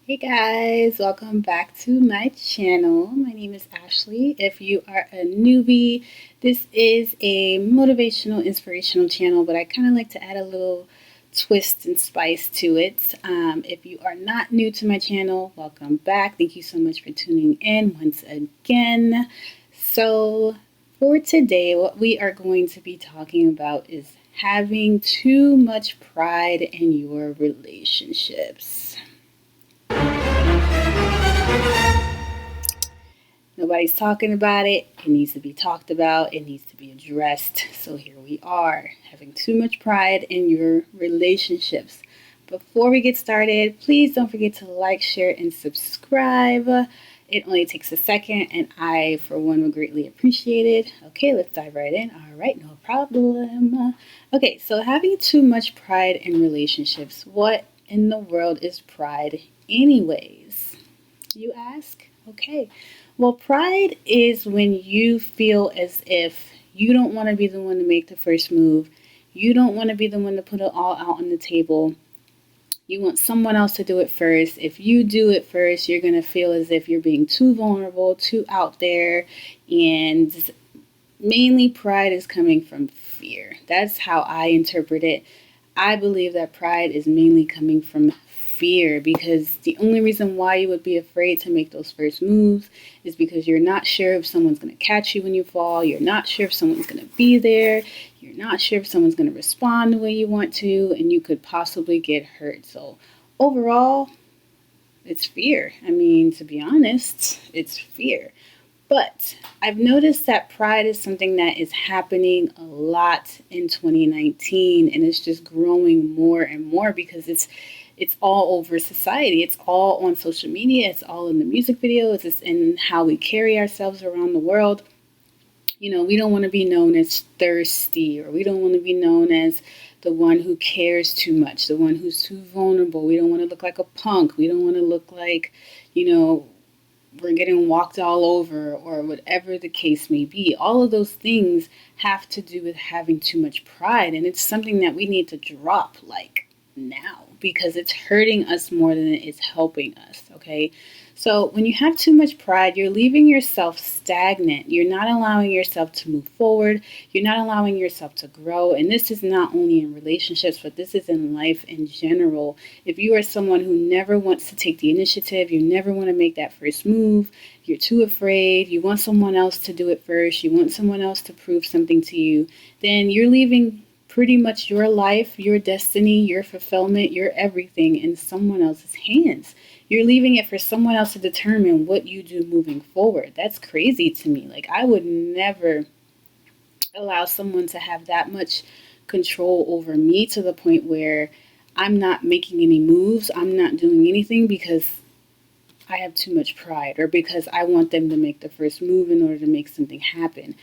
Hey guys, welcome back to my channel. My name is Ashley. If you are a newbie, this is a motivational, inspirational channel, but I kind of like to add a little twist and spice to it. If you are not new to my channel, welcome back. Thank you so much for tuning in once again. So for today, what we are going to be talking about is having too much pride in your relationships. Nobody's talking about it. It needs to be talked about. It needs to be addressed. So here we are, having too much pride in your relationships. Before we get started, please don't forget to like, share, and subscribe. It only takes a second, and I, for one, would greatly appreciate it. Okay, let's dive right in. All right, no problem. Okay, so having too much pride in relationships. What in the world is pride, anyways? You ask? Okay. Well, pride is when you feel as if you don't want to be the one to make the first move. You don't want to be the one to put it all out on the table. You want someone else to do it first. If you do it first, you're going to feel as if you're being too vulnerable, too out there. And mainly, pride is coming from fear. That's how I interpret it. I believe that pride is mainly coming from fear, because the only reason why you would be afraid to make those first moves is because you're not sure if someone's going to catch you when you fall. You're not sure if someone's going to be there. You're not sure if someone's going to respond the way you want to, and you could possibly get hurt. So overall, it's fear. I mean, to be honest, it's fear. But I've noticed that pride is something that is happening a lot in 2019, and it's just growing more and more because it's all over society. It's all on social media. It's all in the music videos. It's in how we carry ourselves around the world. You know, we don't want to be known as thirsty, or we don't want to be known as the one who cares too much, the one who's too vulnerable. We don't want to look like a punk. We don't want to look like, we're getting walked all over, or whatever the case may be. All of those things have to do with having too much pride, and it's something that we need to drop like now, because it's hurting us more than it is helping us. Okay, so when you have too much pride, you're leaving yourself stagnant. You're not allowing yourself to move forward. You're not allowing yourself to grow. And this is not only in relationships, but this is in life in general. If you are someone who never wants to take the initiative, you never want to make that first move, you're too afraid, you want someone else to do it first, you want someone else to prove something to you, then you're leaving pretty much your life, your destiny, your fulfillment, your everything in someone else's hands. You're leaving it for someone else to determine what you do moving forward. That's crazy to me. Like, I would never allow someone to have that much control over me to the point where I'm not making any moves, I'm not doing anything because I have too much pride, or because I want them to make the first move in order to make something happen.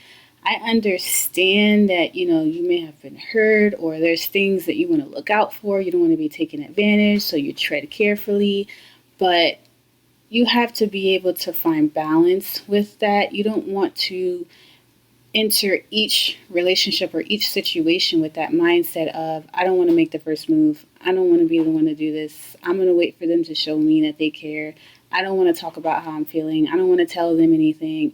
I understand that, you may have been hurt, or there's things that you want to look out for. You don't want to be taken advantage, so you tread carefully. But you have to be able to find balance with that. You don't want to enter each relationship or each situation with that mindset of, I don't want to make the first move. I don't want to be the one to do this. I'm going to wait for them to show me that they care. I don't want to talk about how I'm feeling. I don't want to tell them anything.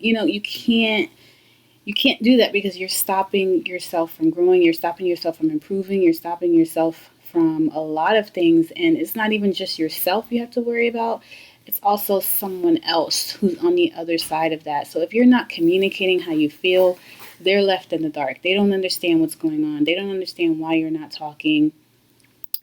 You can't do that, because you're stopping yourself from growing. You're stopping yourself from improving. You're stopping yourself from a lot of things. And it's not even just yourself you have to worry about. It's also someone else who's on the other side of that. So if you're not communicating how you feel, they're left in the dark. They don't understand what's going on. They don't understand why you're not talking.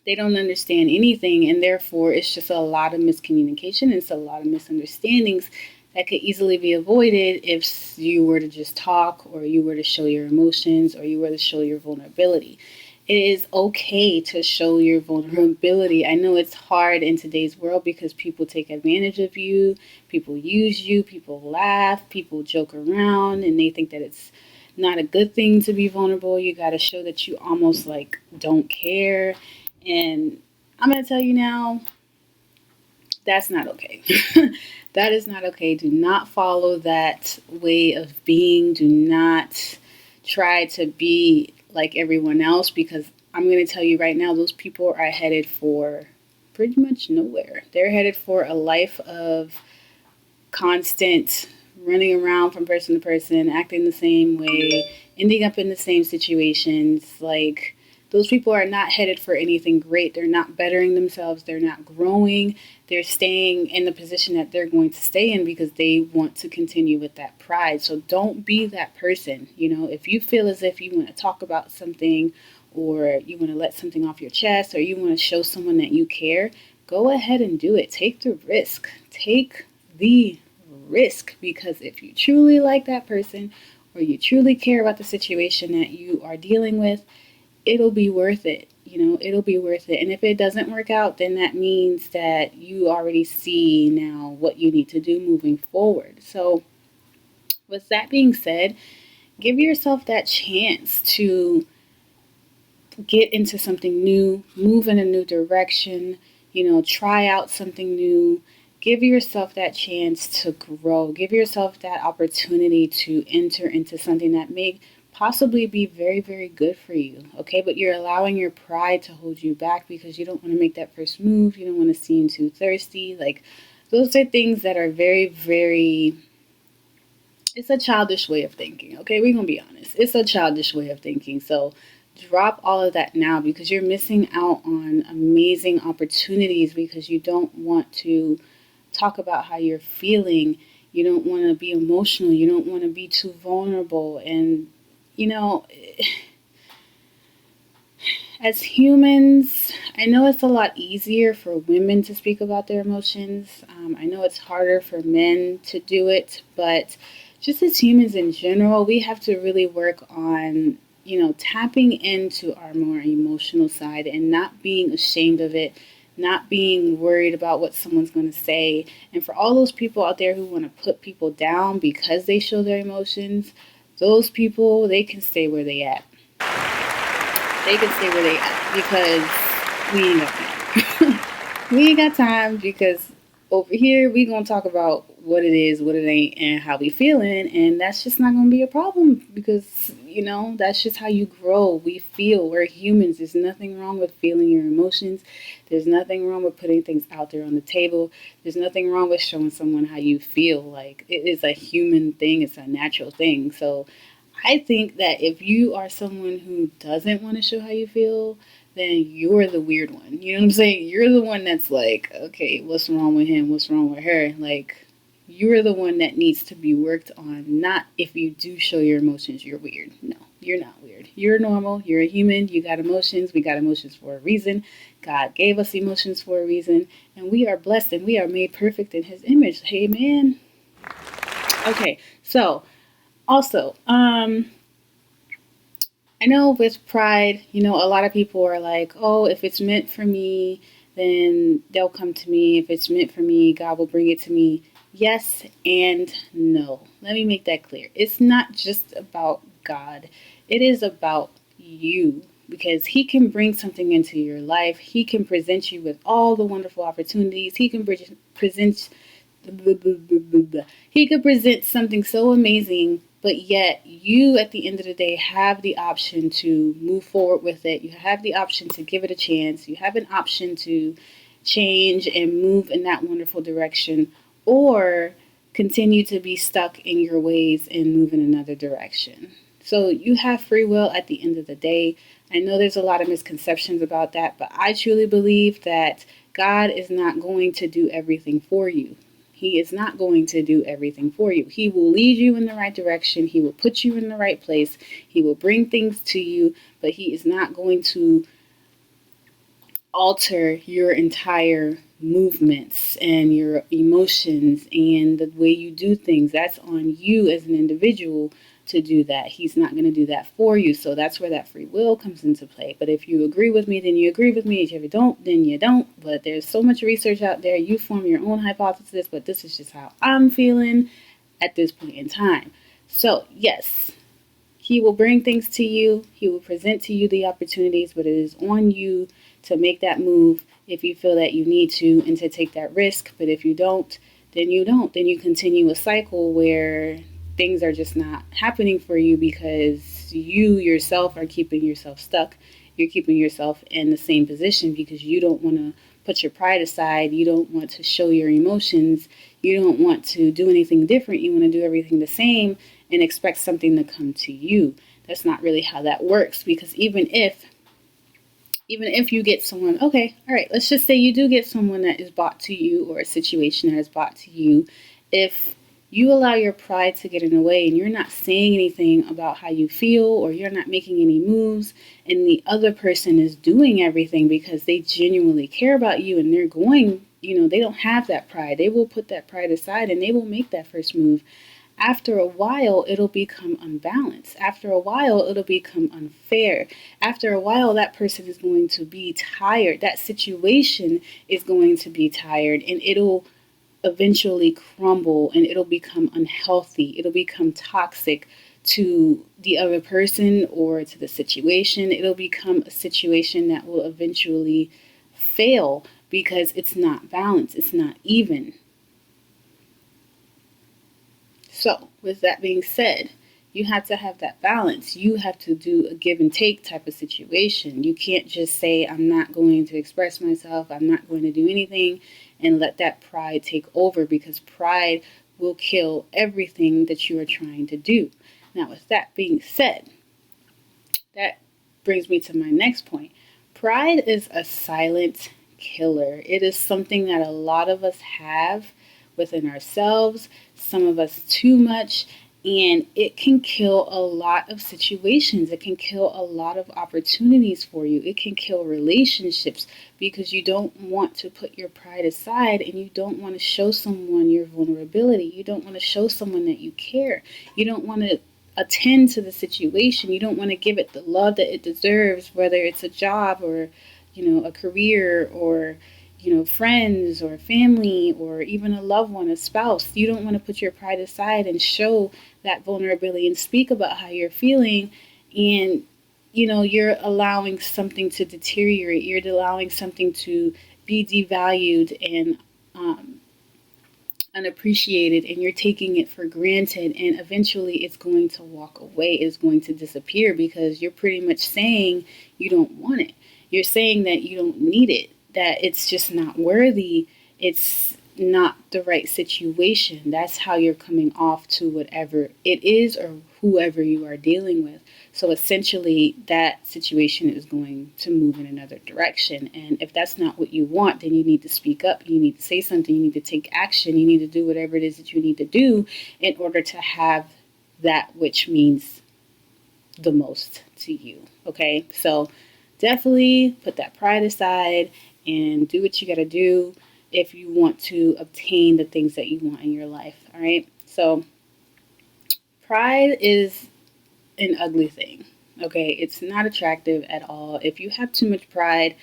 They don't understand anything. And therefore, it's just a lot of miscommunication. It's a lot of misunderstandings that could easily be avoided if you were to just talk, or you were to show your emotions, or you were to show your vulnerability. It is okay to show your vulnerability. I know it's hard in today's world because people take advantage of you, people use you, people laugh, people joke around, and they think that it's not a good thing to be vulnerable. You got to show that you almost like don't care. And I'm going to tell you now, that's not okay. That is not okay. Do not follow that way of being. Do not try to be like everyone else, because I'm going to tell you right now, those people are headed for pretty much nowhere. They're headed for a life of constant running around from person to person, acting the same way, ending up in the same situations. Like, those people are not headed for anything great. They're not bettering themselves. They're not growing. They're staying in the position that they're going to stay in because they want to continue with that pride. So don't be that person. If you feel as if you want to talk about something, or you want to let something off your chest, or you want to show someone that you care, go ahead and do it. Take the risk. Take the risk, because if you truly like that person, or you truly care about the situation that you are dealing with, it'll be worth it. It'll be worth it. And if it doesn't work out, then that means that you already see now what you need to do moving forward. So with that being said, give yourself that chance to get into something new, move in a new direction, try out something new. Give yourself that chance to grow. Give yourself that opportunity to enter into something that may possibly be very, very good for you. Okay, but you're allowing your pride to hold you back because you don't want to make that first move. You don't want to seem too thirsty. Like, those are things that are very, very, it's a childish way of thinking. Okay, we're going to be honest. It's a childish way of thinking. So drop all of that now, because you're missing out on amazing opportunities because you don't want to talk about how you're feeling. You don't want to be emotional. You don't want to be too vulnerable. And, as humans, I know it's a lot easier for women to speak about their emotions. I know it's harder for men to do it, but just as humans in general, we have to really work on tapping into our more emotional side and not being ashamed of it, not being worried about what someone's going to say. And for all those people out there who want to put people down because they show their emotions, those people, they can stay where they at. They can stay where they at, because we ain't got time. We ain't got time, because over here we gonna talk about what it is, what it ain't, and how we feeling, and that's just not gonna be a problem, because that's just how you grow. We feel. We're humans. There's nothing wrong with feeling your emotions. There's nothing wrong with putting things out there on the table. There's nothing wrong with showing someone how you feel. Like, it is a human thing. It's a natural thing. So I think that if you are someone who doesn't want to show how you feel, then you're the weird one. You know what I'm saying? You're the one that's like, okay, what's wrong with him? What's wrong with her? Like, you're the one that needs to be worked on. Not if you do show your emotions, you're weird. No, you're not weird. You're normal. You're a human. You got emotions. We got emotions for a reason. God gave us emotions for a reason. And we are blessed and we are made perfect in His image. Hey, man. Okay, so also, I know with pride, a lot of people are like, oh, if it's meant for me, then they'll come to me. If it's meant for me, God will bring it to me. Yes and no. Let me make that clear. It's not just about God. It is about you, because He can bring something into your life. He can present you with all the wonderful opportunities. He can present something so amazing, but yet you, at the end of the day, have the option to move forward with it. You have the option to give it a chance. You have an option to change and move in that wonderful direction, or continue to be stuck in your ways and move in another direction. So you have free will at the end of the day. I know there's a lot of misconceptions about that, but I truly believe that God is not going to do everything for you. He is not going to do everything for you. He will lead you in the right direction. He will put you in the right place. He will bring things to you, but He is not going to alter your entire movements and your emotions and the way you do things. That's on you as an individual to do that. He's not going to do that for you. So that's where that free will comes into play. But if you agree with me, then you agree with me. If you don't, then you don't. But there's so much research out there. You form your own hypothesis, but this is just how I'm feeling at this point in time. So yes, He will bring things to you. He will present to you the opportunities, but it is on you to make that move if you feel that you need to, and to take that risk. But if you don't, then you don't. Then you continue a cycle where things are just not happening for you because you yourself are keeping yourself stuck. you're keeping yourself in the same position because you don't want to put your pride aside. You don't want to show your emotions. You don't want to do anything different. You want to do everything the same and expect something to come to you. That's not really how that works, because even if you get someone, okay, all right, let's just say you do get someone that is brought to you, or a situation that is brought to you. If you allow your pride to get in the way and you're not saying anything about how you feel, or you're not making any moves, and the other person is doing everything because they genuinely care about you, and they're going, they don't have that pride. They will put that pride aside and they will make that first move. After a while, it'll become unbalanced. After a while, it'll become unfair. After a while, that person is going to be tired. That situation is going to be tired, and it'll eventually crumble, and it'll become unhealthy. It'll become toxic to the other person or to the situation. It'll become a situation that will eventually fail because it's not balanced. It's not even. So, with that being said, you have to have that balance. You have to do a give and take type of situation. You can't just say, I'm not going to express myself, I'm not going to do anything, and let that pride take over, because pride will kill everything that you are trying to do. Now, with that being said, that brings me to my next point. Pride is a silent killer. It is something that a lot of us have within ourselves, some of us too much, and it can kill a lot of situations. It can kill a lot of opportunities for you. It can kill relationships because you don't want to put your pride aside, and you don't want to show someone your vulnerability. You don't want to show someone that you care. You don't want to attend to the situation. You don't want to give it the love that it deserves, whether it's a job or, a career, or friends or family, or even a loved one, a spouse. You don't want to put your pride aside and show that vulnerability and speak about how you're feeling. And, you're allowing something to deteriorate. You're allowing something to be devalued and unappreciated, and you're taking it for granted. And eventually it's going to walk away. It's going to disappear because you're pretty much saying you don't want it. You're saying that you don't need it, that it's just not worthy, it's not the right situation. That's how you're coming off to whatever it is or whoever you are dealing with. So essentially, that situation is going to move in another direction. And if that's not what you want, then you need to speak up. You need to say something. You need to take action. You need to do whatever it is that you need to do in order to have that which means the most to you. Okay? So definitely put that pride aside and do what you got to do if you want to obtain the things that you want in your life. All right. So pride is an ugly thing. Okay. It's not attractive at all. If you have too much pride,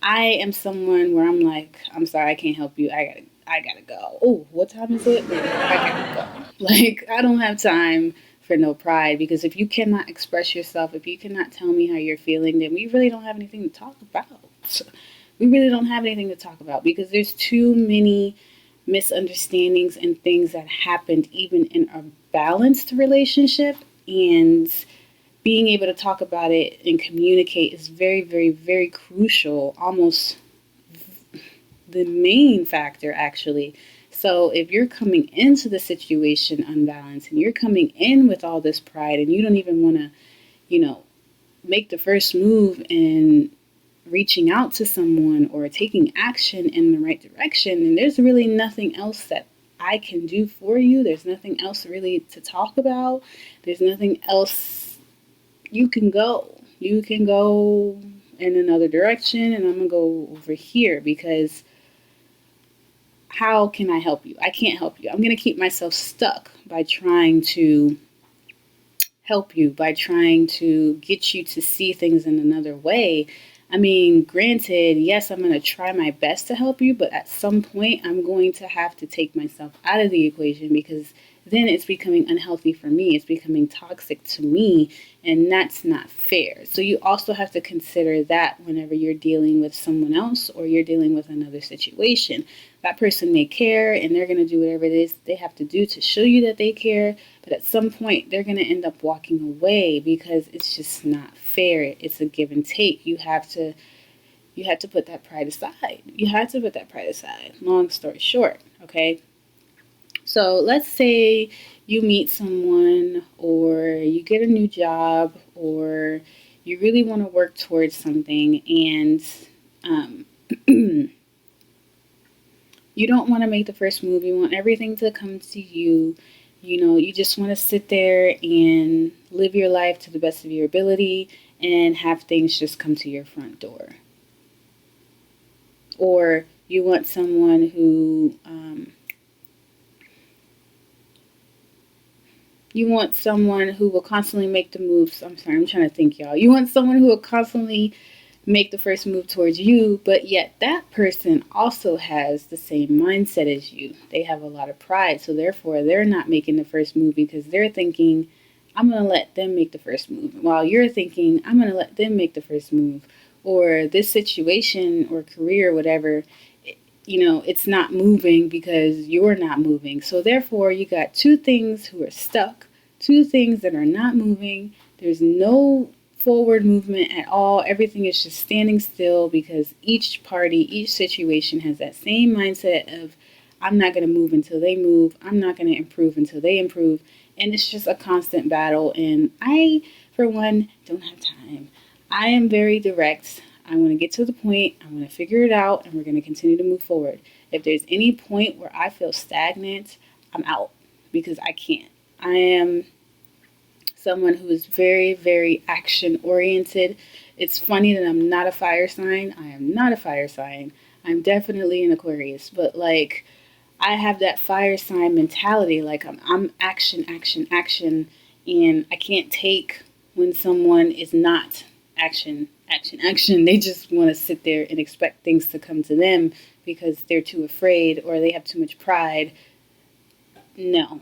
I am someone where I'm like, I'm sorry, I can't help you. I gotta go. Oh, what time is it? I gotta go. Like, I don't have time for no pride, because if you cannot express yourself, if you cannot tell me how you're feeling, then we really don't have anything to talk about. We really don't have anything to talk about, because there's too many misunderstandings and things that happened even in a balanced relationship. And being able to talk about it and communicate is very, very, very crucial, almost the main factor, actually. So if you're coming into the situation unbalanced, and you're coming in with all this pride, and you don't even want to, make the first move and reaching out to someone or taking action in the right direction, and there's really nothing else that I can do for you. There's nothing else really to talk about. There's nothing else. You can go. You can go in another direction, and I'm going to go over here, because how can I help you? I can't help you. I'm going to keep myself stuck by trying to help you, by trying to get you to see things in another way. I mean, granted, yes, I'm going to try my best to help you, but at some point I'm going to have to take myself out of the equation, because then it's becoming unhealthy for me. It's becoming toxic to me, and that's not fair. So you also have to consider that whenever you're dealing with someone else or you're dealing with another situation. That person may care, and they're going to do whatever it is they have to do to show you that they care, but at some point they're going to end up walking away because it's just not fair. It's a give and take. You have to put that pride aside. You have to put that pride aside. Long story short, okay? So let's say you meet someone, or you get a new job, or you really want to work towards something, and um, you don't want to make the first move. You want everything to come to you. You know, you just want to sit there and live your life to the best of your ability and have things just come to your front door. Or you want someone who will constantly make the moves. I'm sorry, I'm trying to think, y'all. You want someone who will constantly make the first move towards you, but yet that person also has the same mindset as you. They have a lot of pride, so therefore they're not making the first move because they're thinking, I'm going to let them make the first move, while you're thinking, I'm going to let them make the first move. Or this situation or career, whatever, it's not moving because you're not moving. So therefore, you got two things who are stuck, two things that are not moving. There's no forward movement at all. Everything is just standing still because each party, each situation has that same mindset of, I'm not going to move until they move. I'm not going to improve until they improve. And it's just a constant battle. And I, for one, don't have time. I am very direct. I want to get to the point. I want to figure it out, and we're going to continue to move forward. If there's any point where I feel stagnant, I'm out because I can't. I am someone who is very, very action oriented. It's funny that I'm not a fire sign. I am not a fire sign. I'm definitely an Aquarius, but like I have that fire sign mentality. Like I'm action, action, action, and I can't take when someone is not action, action, action. They just want to sit there and expect things to come to them because they're too afraid or they have too much pride. No.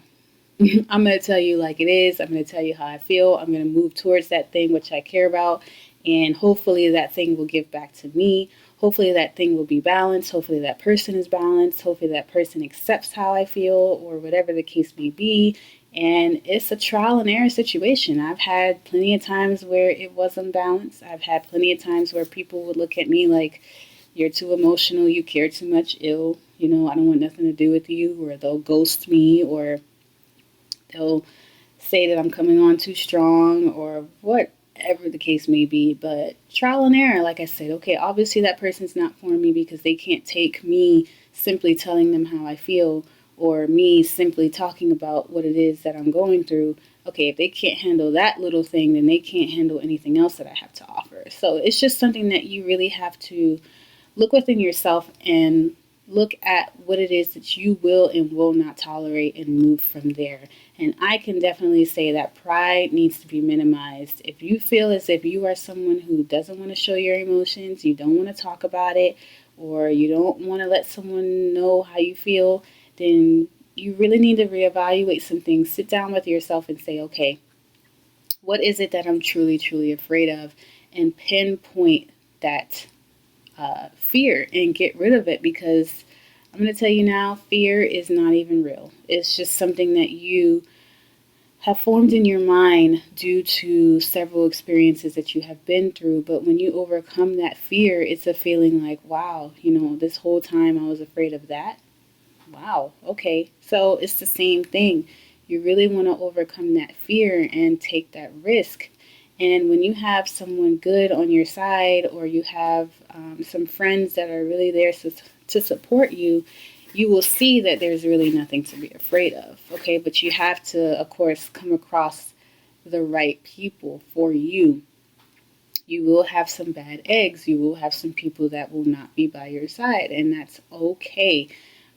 I'm going to tell you like it is. I'm going to tell you how I feel. I'm going to move towards that thing which I care about, and hopefully that thing will give back to me. Hopefully that thing will be balanced. Hopefully that person is balanced. Hopefully that person accepts how I feel, or whatever the case may be. And it's a trial and error situation. I've had plenty of times where it wasn't balanced. I've had plenty of times where people would look at me like, you're too emotional, you care too much, I don't want nothing to do with you, or they'll ghost me, or they'll say that I'm coming on too strong, or whatever the case may be. But trial and error, like I said, okay, obviously that person's not for me because they can't take me simply telling them how I feel, or me simply talking about what it is that I'm going through. Okay, if they can't handle that little thing, then they can't handle anything else that I have to offer. So it's just something that you really have to look within yourself and look at what it is that you will and will not tolerate and move from there. And I can definitely say that pride needs to be minimized. If you feel as if you are someone who doesn't want to show your emotions, you don't want to talk about it, or you don't want to let someone know how you feel, then you really need to reevaluate some things. Sit down with yourself and say, okay, what is it that I'm truly, truly afraid of? And pinpoint that fear and get rid of it, because I'm going to tell you now, fear is not even real. It's just something that you have formed in your mind due to several experiences that you have been through. But when you overcome that fear, it's a feeling like, wow, this whole time I was afraid of that. Wow, okay. So it's the same thing. You really want to overcome that fear and take that risk. And when you have someone good on your side, or you have some friends that are really there to support you, you will see that there's really nothing to be afraid of. Okay, but you have to, of course, come across the right people for you. You will have some bad eggs. You will have some people that will not be by your side, and that's okay.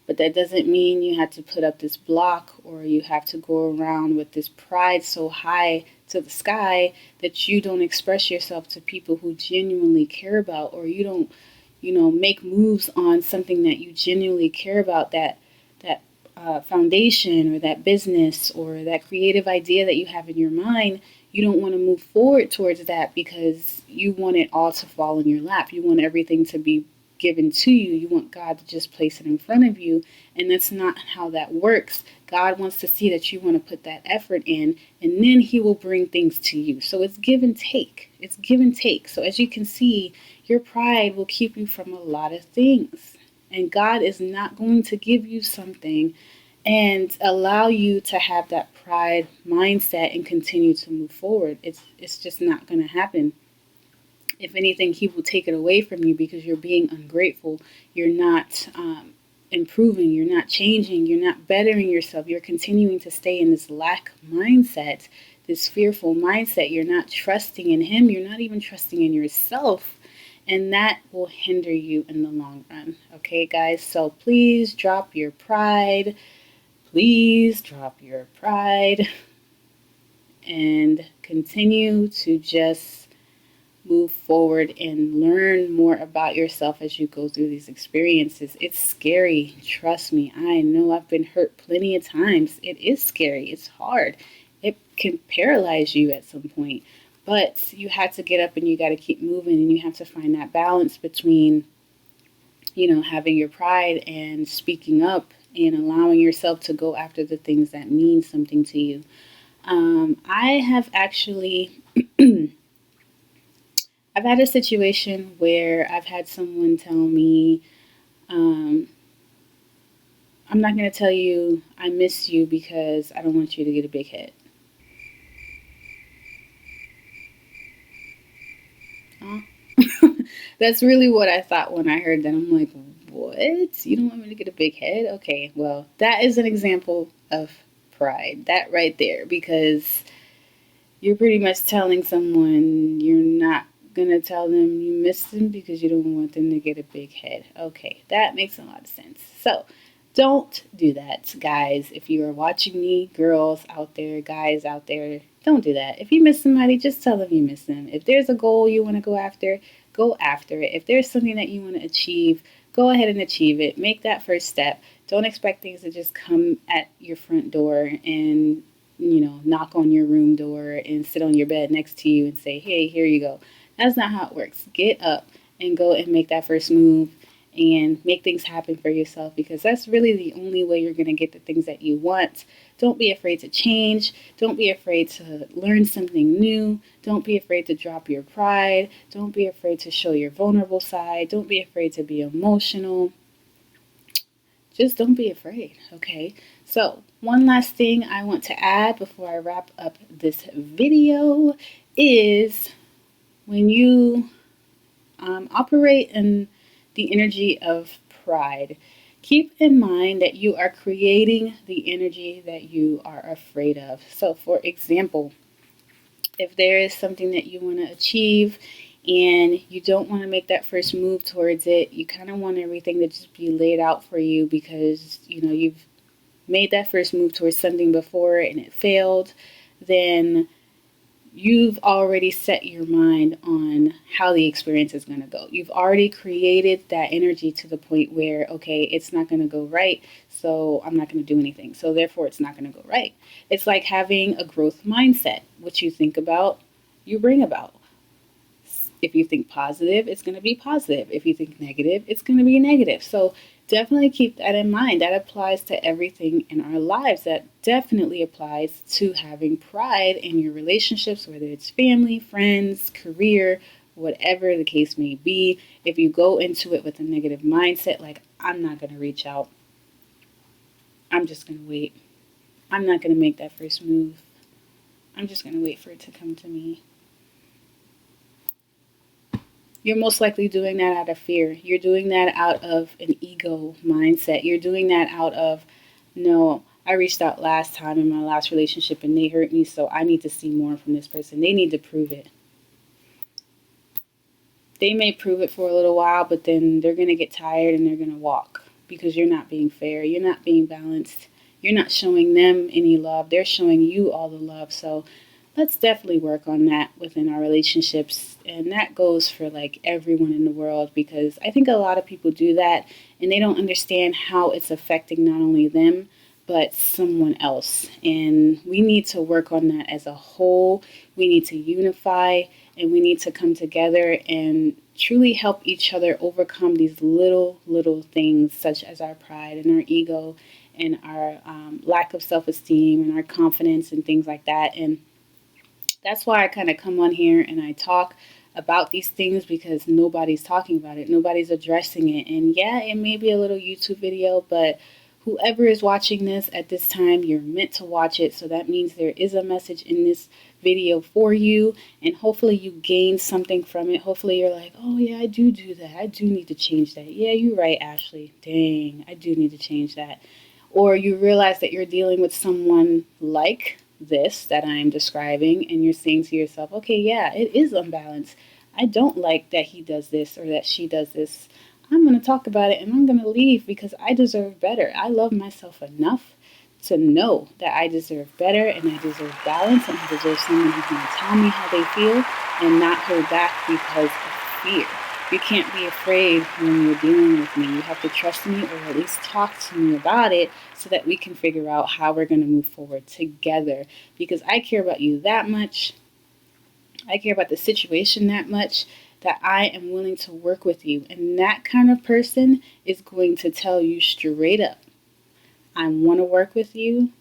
But that doesn't mean you have to put up this block, or you have to go around with this pride so high to the sky that you don't express yourself to people who genuinely care about, or you don't, make moves on something that you genuinely care about, that foundation or that business or that creative idea that you have in your mind, you don't want to move forward towards that because you want it all to fall in your lap. You want everything to be given to you. You want God to just place it in front of you. And that's not how that works. God wants to see that you want to put that effort in, and then He will bring things to you. So it's give and take. It's give and take. So as you can see, your pride will keep you from a lot of things. And God is not going to give you something and allow you to have that pride mindset and continue to move forward. It's just not going to happen. If anything, He will take it away from you because you're being ungrateful. You're not improving. You're not changing. You're not bettering yourself. You're continuing to stay in this lack mindset, this fearful mindset. You're not trusting in Him. You're not even trusting in yourself. And that will hinder you in the long run. Okay, guys? So please drop your pride. Please drop your pride and continue to just move forward and learn more about yourself as you go through these experiences. It's scary. Trust me. I know I've been hurt plenty of times. It is scary. It's hard. It can paralyze you at some point. But you have to get up and you got to keep moving, and you have to find that balance between, having your pride and speaking up and allowing yourself to go after the things that mean something to you. I have actually, I've had a situation where I've had someone tell me, I'm not going to tell you I miss you because I don't want you to get a big head. Oh. That's really what I thought when I heard that. I'm like, what? You don't want me to get a big head? Okay, well, that is an example of pride. That right there, because you're pretty much telling someone you're not going to tell them you miss them because you don't want them to get a big head. Okay, that makes a lot of sense. So, don't do that, guys. If you are watching me, girls out there, guys out there, don't do that. If you miss somebody, just tell them you miss them. If there's a goal you want to go after it. If there's something that you want to achieve, go ahead and achieve it. Make that first step. Don't expect things to just come at your front door and, knock on your room door and sit on your bed next to you and say, hey, here you go. That's not how it works. Get up and go and make that first move and make things happen for yourself, because that's really the only way you're going to get the things that you want. Don't be afraid to change. Don't be afraid to learn something new. Don't be afraid to drop your pride. Don't be afraid to show your vulnerable side. Don't be afraid to be emotional. Just don't be afraid, okay? So, one last thing I want to add before I wrap up this video is when you operate in the energy of pride, keep in mind that you are creating the energy that you are afraid of. So, for example, if there is something that you want to achieve and you don't want to make that first move towards it, you kind of want everything to just be laid out for you because, you've made that first move towards something before and it failed, then you've already set your mind on how the experience is going to go. You've already created that energy to the point where, okay, it's not going to go right, so I'm not going to do anything. So therefore, it's not going to go right. It's like having a growth mindset. What you think about, you bring about. If you think positive, it's going to be positive. If you think negative, it's going to be negative. So definitely keep that in mind. That applies to everything in our lives. That definitely applies to having pride in your relationships, whether it's family, friends, career, whatever the case may be. If you go into it with a negative mindset, like, I'm not going to reach out, I'm just going to wait, I'm not going to make that first move, I'm just going to wait for it to come to me, you're most likely doing that out of fear. You're doing that out of an ego mindset. You're doing that out of, no, I reached out last time in my last relationship and they hurt me, so I need to see more from this person. They need to prove it. They may prove it for a little while, but then they're going to get tired and they're going to walk because you're not being fair. You're not being balanced. You're not showing them any love. They're showing you all the love. So let's definitely work on that within our relationships. And that goes for like everyone in the world, because I think a lot of people do that and they don't understand how it's affecting not only them, but someone else. And we need to work on that as a whole. We need to unify, and we need to come together and truly help each other overcome these little things, such as our pride and our ego and our lack of self-esteem and our confidence and things like that. And that's why I kind of come on here and I talk about these things, because nobody's talking about it. Nobody's addressing it. And yeah, it may be a little YouTube video, but whoever is watching this at this time, you're meant to watch it. So that means there is a message in this video for you, and hopefully you gain something from it. Hopefully you're like, oh yeah, I do that. I do need to change that. Yeah, you're right, Ashley. Dang, I do need to change that. Or you realize that you're dealing with someone like this that I'm describing, and you're saying to yourself, okay, yeah, it is unbalanced. I don't like that he does this or that she does this. I'm going to talk about it and I'm going to leave because I deserve better. I love myself enough to know that I deserve better, and I deserve balance, and I deserve someone who's going to tell me how they feel and not hold back because of fear. You can't be afraid when you're dealing with me. You have to trust me, or at least talk to me about it, so that we can figure out how we're going to move forward together. Because I care about you that much. I care about the situation that much, that I am willing to work with you. And that kind of person is going to tell you straight up, I want to work with you.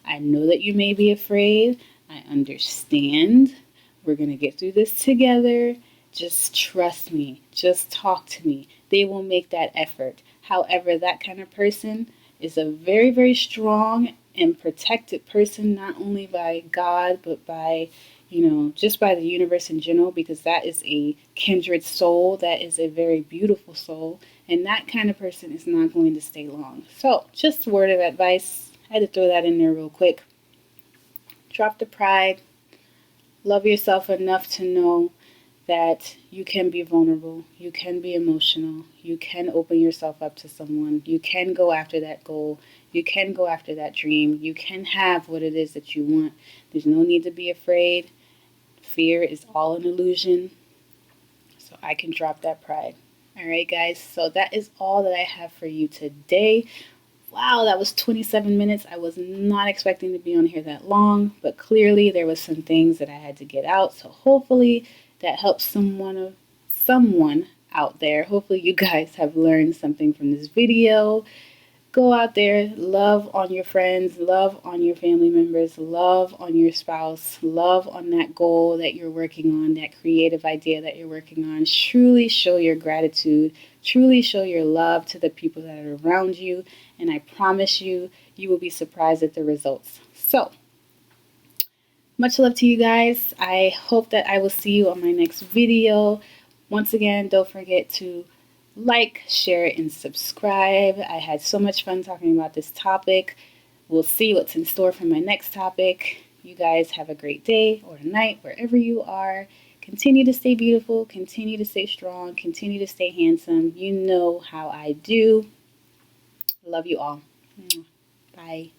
I know that you may be afraid. I understand. We're going to get through this together. Just trust me. Just talk to me. They will make that effort. However, that kind of person is a very, very strong and protected person, not only by God, but by, just by the universe in general, because that is a kindred soul. That is a very beautiful soul. And that kind of person is not going to stay long. So, just a word of advice. I had to throw that in there real quick. Drop the pride. Love yourself enough to know that you can be vulnerable. You can be emotional. You can open yourself up to someone. You can go after that goal. You can go after that dream. You can have what it is that you want. There's no need to be afraid. Fear is all an illusion. So I can drop that pride. All right, guys. So that is all that I have for you today. Wow, that was 27 minutes. I was not expecting to be on here that long, but clearly there was some things that I had to get out. So hopefully that helps someone out there. Hopefully you guys have learned something from this video. Go out there, love on your friends, love on your family members, love on your spouse, love on that goal that you're working on, that creative idea that you're working on. Truly show your gratitude, truly show your love to the people that are around you, and I promise you, you will be surprised at the results. So, much love to you guys. I hope that I will see you on my next video. Once again, don't forget to like, share, and subscribe. I had so much fun talking about this topic. We'll see what's in store for my next topic. You guys have a great day or night wherever you are. Continue to stay beautiful. Continue to stay strong. Continue to stay handsome. You know how I do. Love you all. Bye.